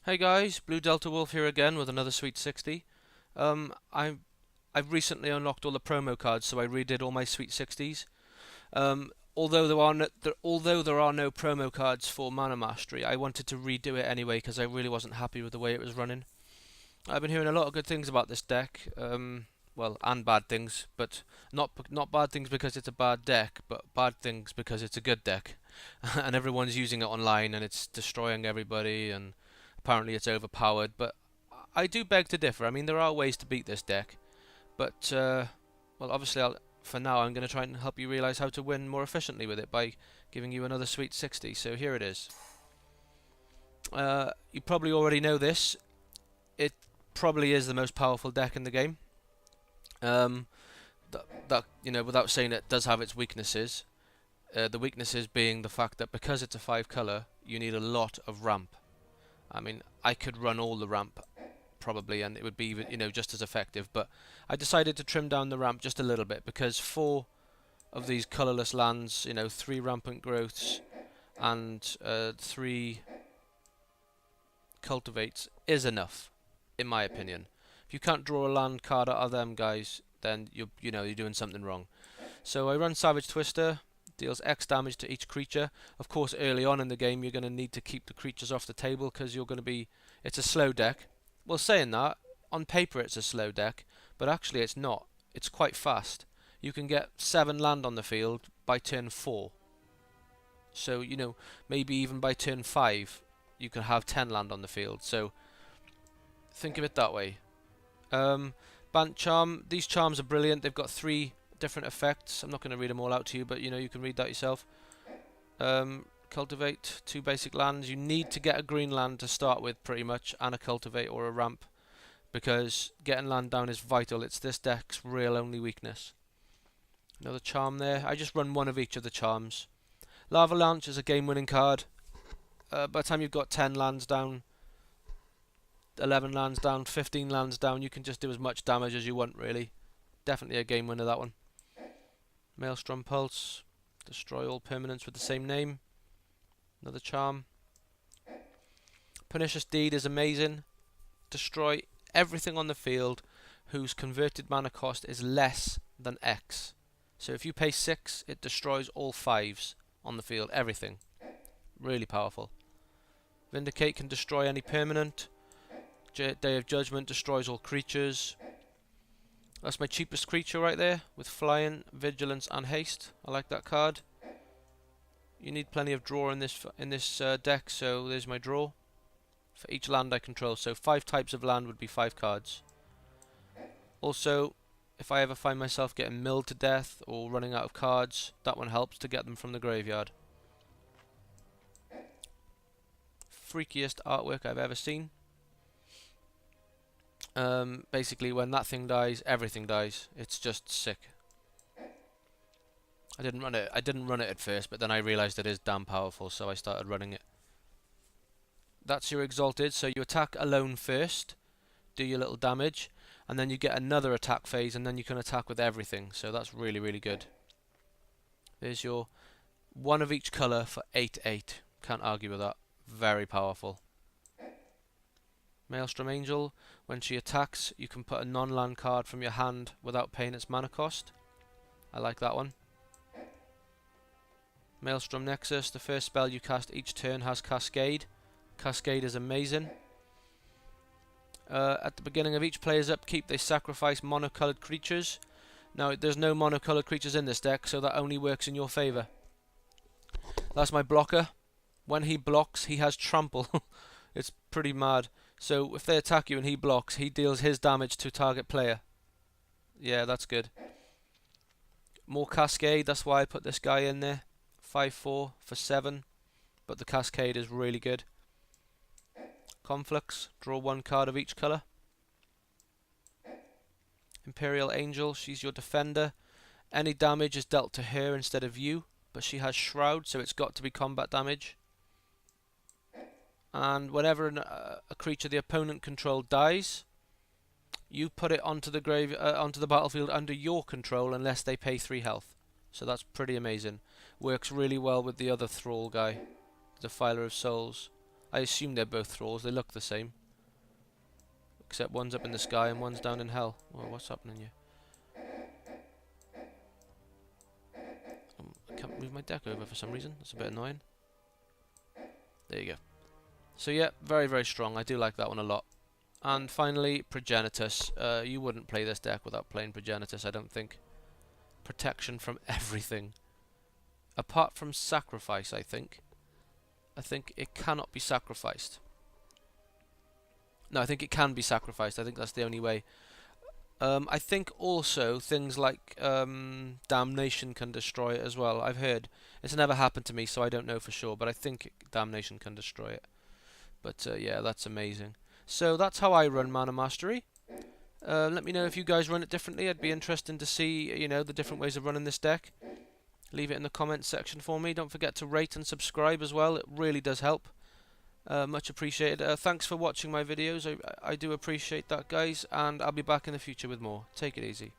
Hey guys, Blue Delta Wolf here again with another Sweet 60. I've recently unlocked all the promo cards, so I redid all my Sweet 60s. Although there are no promo cards for Mana Mastery, I wanted to redo it anyway because I really wasn't happy with the way it was running. I've been hearing a lot of good things about this deck, well, and bad things, but not bad things because it's a bad deck, but bad things because it's a good deck, and everyone's using it online and it's destroying everybody and apparently it's overpowered, but I do beg to differ. I mean, there are ways to beat this deck, but well, obviously, for now, I'm going to try and help you realize how to win more efficiently with it by giving you another Sweet 60. So here it is. You probably already know this. It probably is the most powerful deck in the game. That without saying it, does have its weaknesses. The weaknesses being the fact that because it's a 5 color, you need a lot of ramp. I mean, I could run all the ramp probably, and it would be even, just as effective. But I decided to trim down the ramp just a little bit because 4 of these colorless lands, 3 rampant growths, and 3 cultivates is enough, in my opinion. If you can't draw a land card out of them guys, then you're doing something wrong. So I run Savage Twister. Deals X damage to each creature. Of course, early on in the game, you're going to need to keep the creatures off the table because you're going to be. It's a slow deck. Well, saying that, on paper it's a slow deck, but actually it's not. It's quite fast. You can get 7 land on the field by turn 4. So, maybe even by turn 5, you can have 10 land on the field. So, think of it that way. Bant Charm. These charms are brilliant. They've got 3 different effects. I'm not going to read them all out to you, but you can read that yourself. Cultivate 2 basic lands. You need to get a green land to start with, pretty much, and a cultivate or a ramp, because getting land down is vital. It's this deck's real only weakness. Another charm there. I just run one of each of the charms. Lava Launch is a game-winning card. By the time you've got 10 lands down, 11 lands down, 15 lands down, you can just do as much damage as you want, really. Definitely a game winner, that one. Maelstrom Pulse. Destroy all permanents with the same name. Another charm. Pernicious Deed is amazing. Destroy everything on the field whose converted mana cost is less than X. So if you pay 6, it destroys all 5s on the field. Everything. Really powerful. Vindicate can destroy any permanent. Day of Judgment destroys all creatures. That's my cheapest creature right there, with Flying, Vigilance and Haste. I like that card. You need plenty of draw in this deck, so there's my draw for each land I control. So 5 types of land would be 5 cards. Also, if I ever find myself getting milled to death or running out of cards, that one helps to get them from the graveyard. Freakiest artwork I've ever seen. Basically, when that thing dies, everything dies. It's just sick. I didn't run it at first, but then I realised it is damn powerful, so I started running it. That's your Exalted. So you attack alone first, do your little damage, and then you get another attack phase, and then you can attack with everything. So that's really, really good. There's your 1 of each colour for 8/8. Can't argue with that. Very powerful. Maelstrom Angel. When she attacks, you can put a non-land card from your hand without paying its mana cost. I like that one. Maelstrom Nexus. The first spell you cast each turn has Cascade. Cascade is amazing. At the beginning of each player's upkeep, they sacrifice monocolored creatures. Now, there's no monocolored creatures in this deck, so that only works in your favour. That's my blocker. When he blocks, he has trample. It's pretty mad. So if they attack you and he blocks, he deals his damage to target player. Yeah, that's good. More Cascade, that's why I put this guy in there. 5/4 for 7, but the Cascade is really good. Conflux, draw 1 card of each colour. Imperial Angel, she's your defender. Any damage is dealt to her instead of you, but she has Shroud, so it's got to be combat damage. And whenever a creature the opponent controlled dies, you put it onto the battlefield under your control unless they pay 3 health. So that's pretty amazing. Works really well with the other Thrall guy, Defiler of Souls. I assume they're both thralls. They look the same. Except one's up in the sky and one's down in hell. Oh, what's happening here? I can't move my deck over for some reason. That's a bit annoying. There you go. So yeah, very, very strong. I do like that one a lot. And finally, Progenitus. You wouldn't play this deck without playing Progenitus, I don't think. Protection from everything. Apart from sacrifice, I think. I think it cannot be sacrificed. No, I think it can be sacrificed. I think that's the only way. I think also things like Damnation can destroy it as well. I've heard. It's never happened to me, so I don't know for sure, but I think Damnation can destroy it. But yeah, that's amazing. So that's how I run Mana Mastery. Let me know if you guys run it differently. I'd be interested to see, you know, the different ways of running this deck. Leave it in the comments section for me. Don't forget to rate and subscribe as well. It really does help. Much appreciated. Thanks for watching my videos. I do appreciate that, guys, and I'll be back in the future with more. Take it easy.